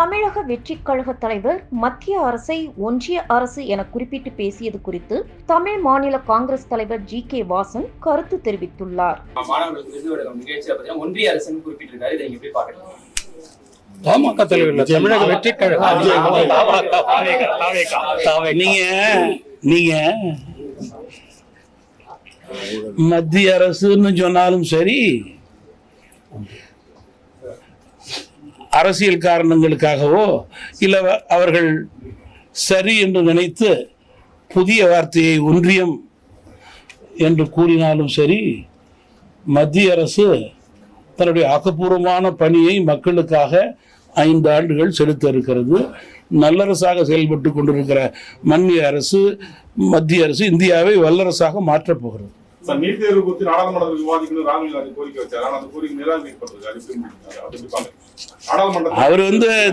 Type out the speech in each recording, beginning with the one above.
தமிழக வெற்றிக் கழக தலைவர் மத்திய அரசை ஒன்றிய அரசு என குறிப்பிட்டு பேசியது குறித்து தமிழ் மாநில காங்கிரஸ் தலைவர் ஜி.கே. வாசன் கருத்து தெரிவித்துள்ளார். ஒன்றிய அரசு குறிப்பிட்டிருக்காரு, இதை எப்படி பார்க்கணும்? பாமக தலைவர் தமிழக வெற்றி கழகம் நீங்க மத்திய அரசுன்னு சொன்னாலும் சரி, அரசியல் காரணங்களுக்காகவோ இல்ல அவர்கள் சரி என்று நினைத்து புதிய வார்த்தையை ஒன்றியம் என்று கூறினாலும் சரி, மத்திய அரசு தன்னுடைய ஆக்கப்பூர்வமான பணியை மக்களுக்காக 5 ஆண்டுகள் செலுத்த இருக்கிறது. நல்லரசாக செயல்பட்டு கொண்டிருக்கிற மத்திய அரசு இந்தியாவை வல்லரசாக மாற்றப் போகிறது. நீட் தேர்வு குறித்து நாடாளுமன்றத்தில் விவாதிக்கணும் ராகுல் காந்தி கோரிக்கை வச்சார். ஆனா அந்த கோரிக்கை நிராகரிக்கப்படுறது. அவர்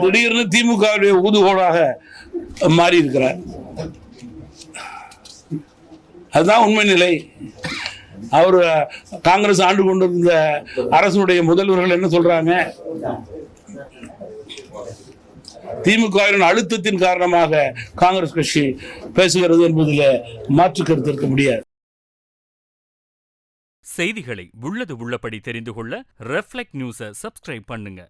திடீர்னு திமுகவுடைய ஊதுகோலாக மாறி இருக்கிறார். அதுதான் உண்மை நிலை. அவர் காங்கிரஸ் ஆண்டு கொண்டிருந்த அரசுடைய முதல்வர்கள் என்ன சொல்றாங்க? திமுகவின் அழுத்தத்தின் காரணமாக காங்கிரஸ் கட்சி பேசுகிறது என்பதில் மாற்று கருத்து இருக்க முடியாது. செய்திகளை உள்ளது உள்ளபடி தெரிந்து கொள்ள ரெஃப்ளெக்ட் நியூஸை சப்ஸ்கிரைப் பண்ணுங்க.